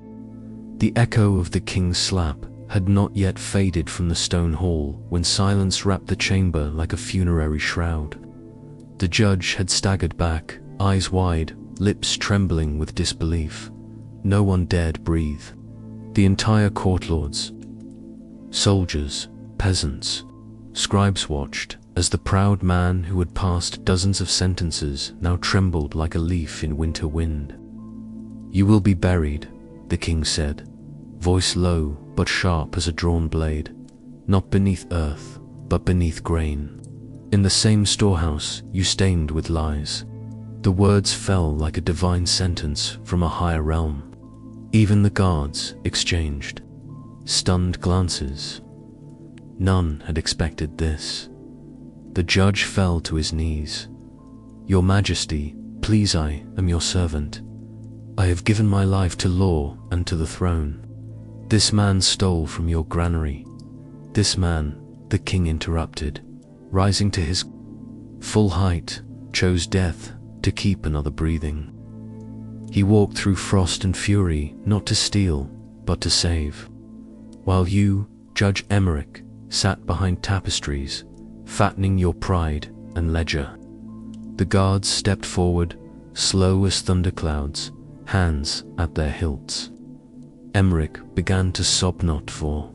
The echo of the king's slap had not yet faded from the stone hall when silence wrapped the chamber like a funerary shroud. The judge had staggered back, eyes wide, lips trembling with disbelief. No one dared breathe. The entire courtlords, soldiers, peasants, scribes watched as the proud man who had passed dozens of sentences now trembled like a leaf in winter wind. You will be buried, the king said, voice low but sharp as a drawn blade, not beneath earth, but beneath grain. In the same storehouse you stained with lies. The words fell like a divine sentence from a higher realm. Even the guards exchanged stunned glances. None had expected this. The judge fell to his knees. Your Majesty, please, I am your servant. I have given my life to law and to the throne. This man stole from your granary. This man, the king interrupted, rising to his full height, chose death to keep another breathing. He walked through frost and fury, not to steal, but to save. While you, Judge Emmerich, sat behind tapestries, fattening your pride and ledger. The guards stepped forward, slow as thunderclouds, hands at their hilts. Emmerich began to sob, not for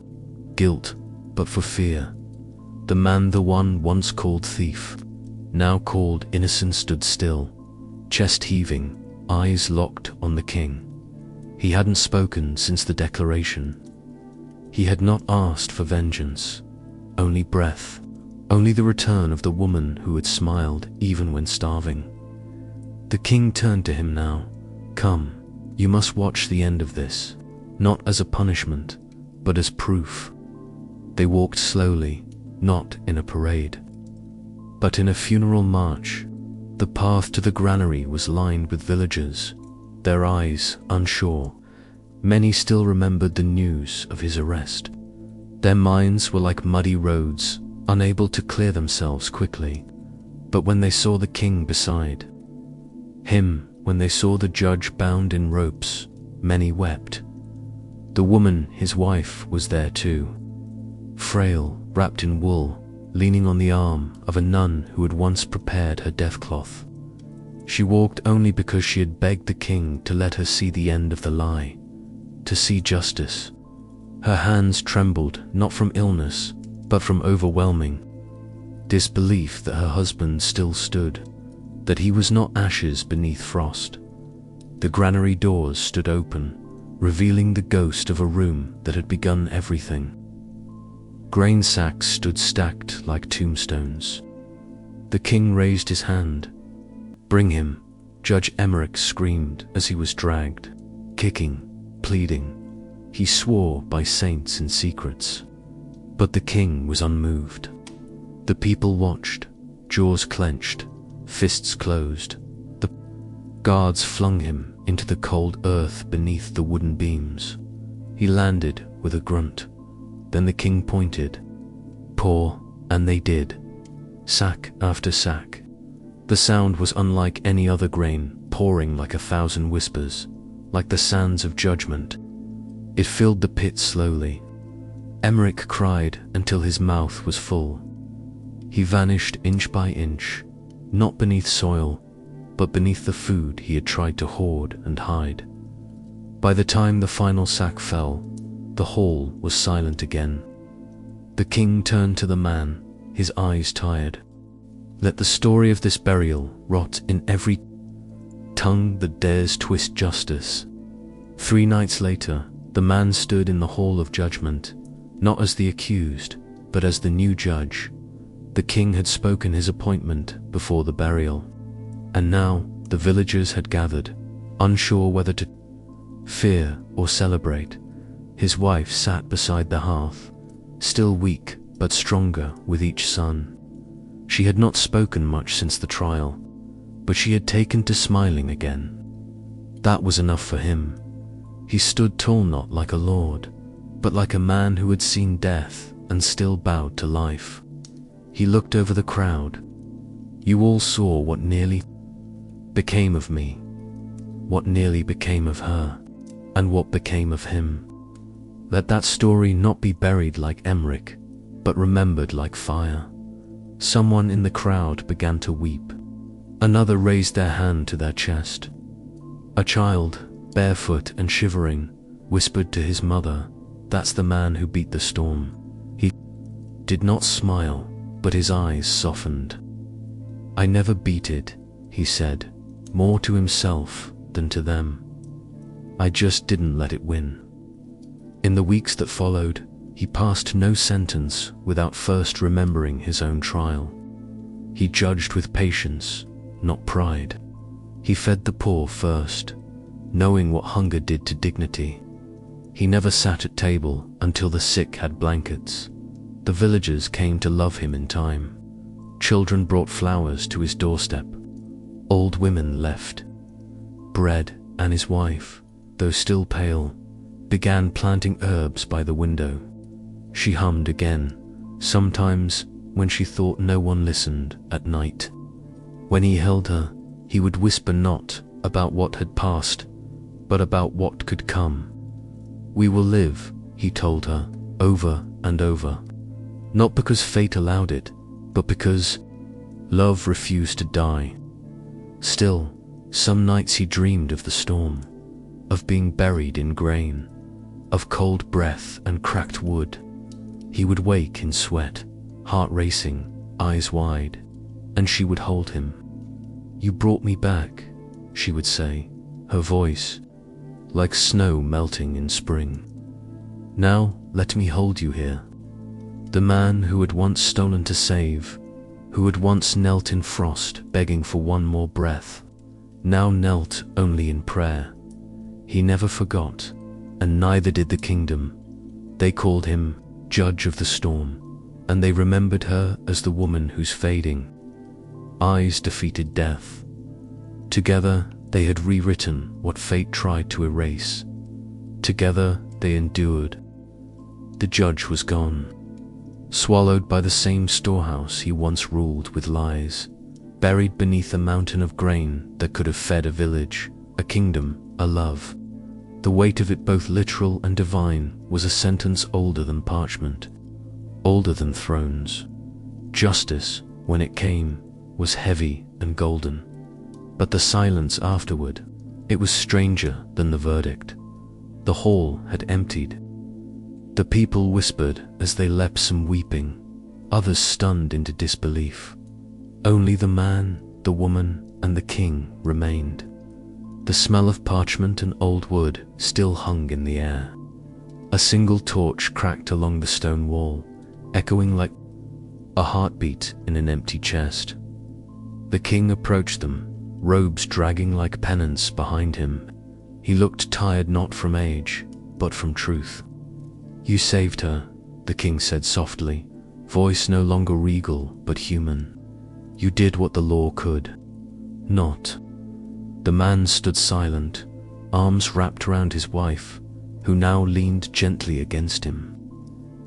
guilt, but for fear. The man the one once called thief, now called innocent, stood still, chest heaving, eyes locked on the king. He hadn't spoken since the declaration. He had not asked for vengeance, only breath, only the return of the woman who had smiled even when starving. The king turned to him now. Come, you must watch the end of this, not as a punishment, but as proof. They walked slowly, not in a parade, but in a funeral march. The path to the granary was lined with villagers, their eyes unsure. Many still remembered the news of his arrest. Their minds were like muddy roads, unable to clear themselves quickly. But when they saw the king beside Him, when they saw the judge bound in ropes, many wept. The woman, his wife, was there too, frail, wrapped in wool, leaning on the arm of a nun who had once prepared her death cloth. She walked only because she had begged the king to let her see the end of the lie, to see justice. Her hands trembled, not from illness, but from overwhelming disbelief that her husband still stood, that he was not ashes beneath frost. The granary doors stood open, revealing the ghost of a room that had begun everything. Grain sacks stood stacked like tombstones. The king raised his hand. "Bring him," Judge Emmerich screamed as he was dragged, kicking, pleading. He swore by saints and secrets. But the king was unmoved. The people watched, jaws clenched, fists closed. The guards flung him into the cold earth beneath the wooden beams. He landed with a grunt. Then the king pointed. "Pour," and they did. Sack after sack. The sound was unlike any other grain, pouring like 1,000 whispers, like the sands of judgment. It filled the pit slowly. Emmerich cried until his mouth was full. He vanished inch by inch, not beneath soil, but beneath the food he had tried to hoard and hide. By the time the final sack fell, the hall was silent again. The king turned to the man, his eyes tired. "Let the story of this burial rot in every tongue that dares twist justice." 3 nights later, the man stood in the hall of judgment, not as the accused, but as the new judge. The king had spoken his appointment before the burial. And now the villagers had gathered, unsure whether to fear or celebrate. His wife sat beside the hearth, still weak but stronger with each son. She had not spoken much since the trial, but she had taken to smiling again. That was enough for him. He stood tall, not like a lord, but like a man who had seen death and still bowed to life. He looked over the crowd. "You all saw what nearly became of me, what nearly became of her, and what became of him. Let that story not be buried like Emmerich, but remembered like fire." Someone in the crowd began to weep. Another raised their hand to their chest. A child, barefoot and shivering, whispered to his mother, "That's the man who beat the storm." He did not smile, but his eyes softened. "I never beat it," he said, more to himself than to them. "I just didn't let it win." In the weeks that followed, he passed no sentence without first remembering his own trial. He judged with patience, not pride. He fed the poor first, knowing what hunger did to dignity. He never sat at table until the sick had blankets. The villagers came to love him in time. Children brought flowers to his doorstep. Old women left bread, and his wife, though still pale, began planting herbs by the window. She hummed again, sometimes when she thought no one listened at night. When he held her, he would whisper not about what had passed, but about what could come. "We will live," he told her, over and over. Not because fate allowed it, but because love refused to die. Still, some nights he dreamed of the storm, of being buried in grain, of cold breath and cracked wood. He would wake in sweat, heart racing, eyes wide, and she would hold him. "You brought me back," she would say, her voice like snow melting in spring. "Now let me hold you here." The man who had once stolen to save, who had once knelt in frost begging for one more breath, now knelt only in prayer. He never forgot, and neither did the kingdom. They called him Judge of the Storm, and they remembered her as the woman whose fading eyes defeated death. Together they had rewritten what fate tried to erase. Together they endured. The judge was gone, swallowed by the same storehouse he once ruled with lies. buried beneath a mountain of grain that could have fed a village, a kingdom, a love. The weight of it, both literal and divine, was a sentence older than parchment, older than thrones. Justice, when it came, was heavy and golden. But the silence afterward, it was stranger than the verdict. The hall had emptied. The people whispered as they leapt, some weeping, others stunned into disbelief. Only the man, the woman, and the king remained. The smell of parchment and old wood still hung in the air. A single torch cracked along the stone wall, echoing like a heartbeat in an empty chest. The king approached them, robes dragging like pennants behind him. He looked tired, not from age, but from truth. "You saved her," the king said softly, voice no longer regal but human. "You did what the law could." "Not." The man stood silent, arms wrapped around his wife, who now leaned gently against him.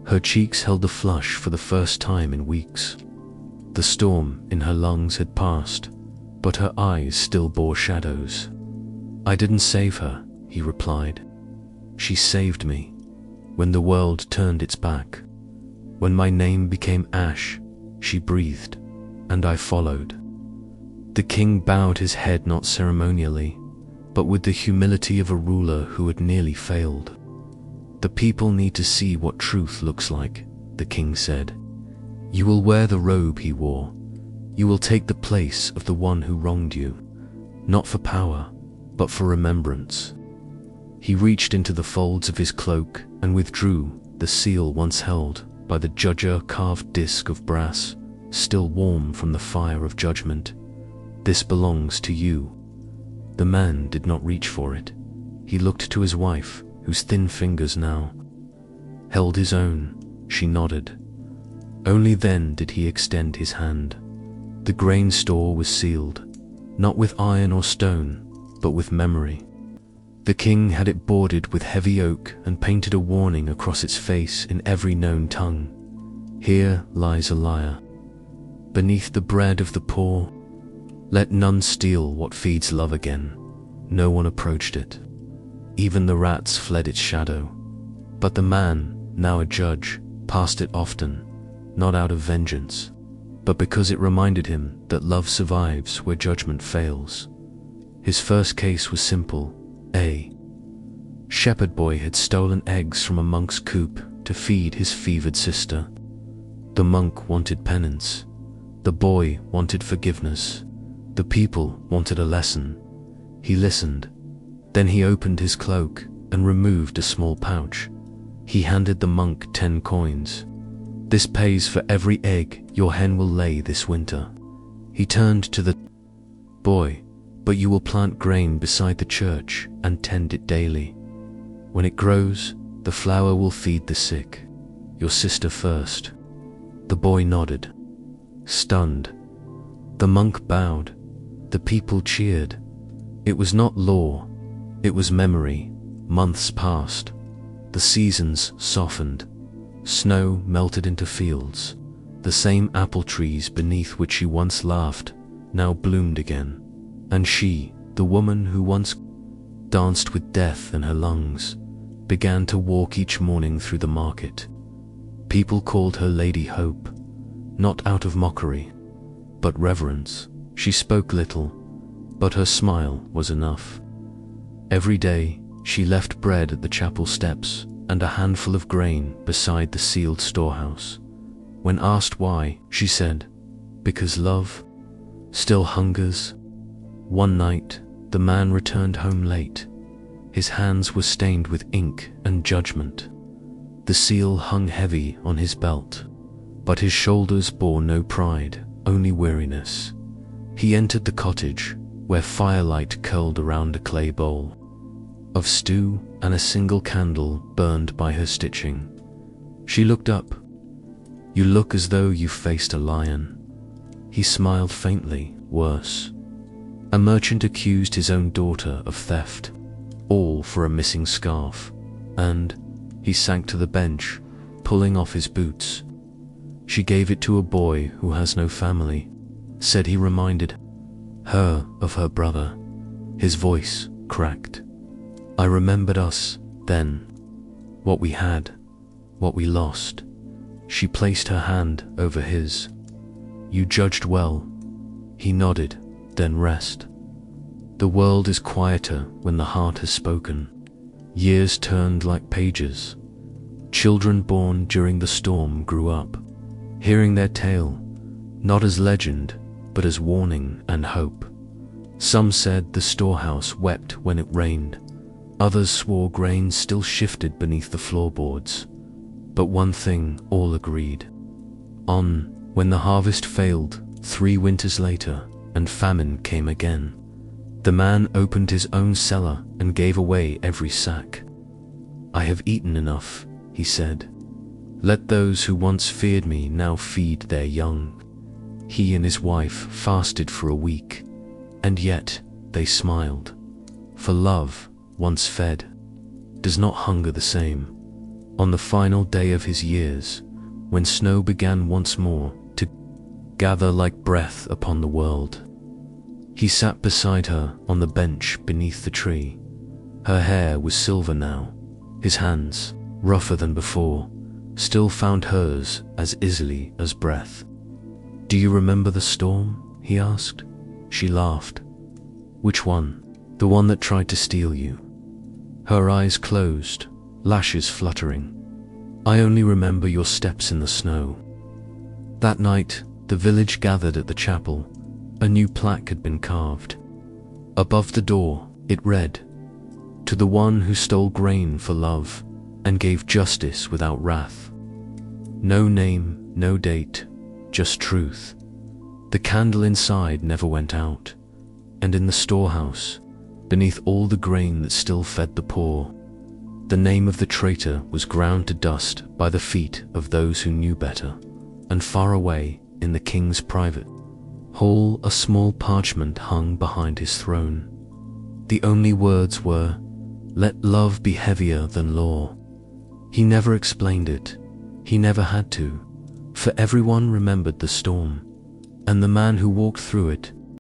Her cheeks held a flush for the first time in weeks. The storm in her lungs had passed, but her eyes still bore shadows. "I didn't save her," he replied. "She saved me. When the world turned its back, when my name became ash, she breathed, and I followed." The king bowed his head, not ceremonially, but with the humility of a ruler who had nearly failed. "The people need to see what truth looks like," the king said. "You will wear the robe he wore. You will take the place of the one who wronged you, not for power, but for remembrance." He reached into the folds of his cloak and withdrew the seal once held by the judger-carved disc of brass, still warm from the fire of judgment. "This belongs to you." The man did not reach for it. He looked to his wife, whose thin fingers now held his own. She nodded. Only then did he extend his hand. The grain store was sealed, not with iron or stone, but with memory. The king had it boarded with heavy oak and painted a warning across its face in every known tongue. "Here lies a liar. Beneath the bread of the poor, let none steal what feeds love again." No one approached it. Even the rats fled its shadow. But the man, now a judge, passed it often, not out of vengeance, but because it reminded him that love survives where judgment fails. His first case was simple. A shepherd boy had stolen eggs from a monk's coop to feed his fevered sister. The monk wanted penance. The boy wanted forgiveness. The people wanted a lesson. He listened. Then he opened his cloak and removed a small pouch. He handed the monk 10 coins. "This pays for every egg your hen will lay this winter." He turned to the boy. "But you will plant grain beside the church and tend it daily. When it grows, the flour will feed the sick. Your sister first." The boy nodded, stunned. The monk bowed. The people cheered. It was not law, it was memory. Months passed. The seasons softened. Snow melted into fields. The same apple trees beneath which she once laughed now bloomed again. And she, the woman who once danced with death in her lungs, began to walk each morning through the market. People called her Lady Hope, not out of mockery, but reverence. She spoke little, but her smile was enough. Every day, she left bread at the chapel steps and a handful of grain beside the sealed storehouse. When asked why, she said, "Because love still hungers." One night, the man returned home late. His hands were stained with ink and judgment. The seal hung heavy on his belt, but his shoulders bore no pride, only weariness. He entered the cottage, where firelight curled around a clay bowl of stew and a single candle burned by her stitching. She looked up. "You look as though you faced a lion." He smiled faintly. "Worse. A merchant accused his own daughter of theft, all for a missing scarf, and," he sank to the bench, pulling off his boots, "she gave it to a boy who has no family. said he reminded her of her brother. His voice cracked. I remembered us then, what we had, what we lost. She placed her hand over his. You judged well. He nodded, then rest. The world is quieter when the heart has spoken. Years turned like pages. Children born during the storm grew up, hearing their tale, not as legend, but as warning and hope. Some said the storehouse wept when it rained. Others swore grain still shifted beneath the floorboards. But one thing all agreed. On, when the harvest failed, 3 winters later, and famine came again, the man opened his own cellar and gave away every sack. I have eaten enough, he said. Let those who once feared me now feed their young. He and his wife fasted for a week, and yet they smiled. For love, once fed, does not hunger the same. On the final day of his years, when snow began once more to gather like breath upon the world, he sat beside her on the bench beneath the tree. Her hair was silver now. His hands, rougher than before, still found hers as easily as breath. Do you remember the storm? He asked. She laughed. Which one? The one that tried to steal you. Her eyes closed, lashes fluttering. I only remember your steps in the snow. That night, the village gathered at the chapel. A new plaque had been carved. Above the door, it read, To the one who stole grain for love and gave justice without wrath. No name, no date, just truth. The candle inside never went out, and in the storehouse, beneath all the grain that still fed the poor, the name of the traitor was ground to dust by the feet of those who knew better. And far away, in the king's private hall, a small parchment hung behind his throne. The only words were, Let love be heavier than law. He never explained it. He never had to, for everyone remembered the storm, and the man who walked through it,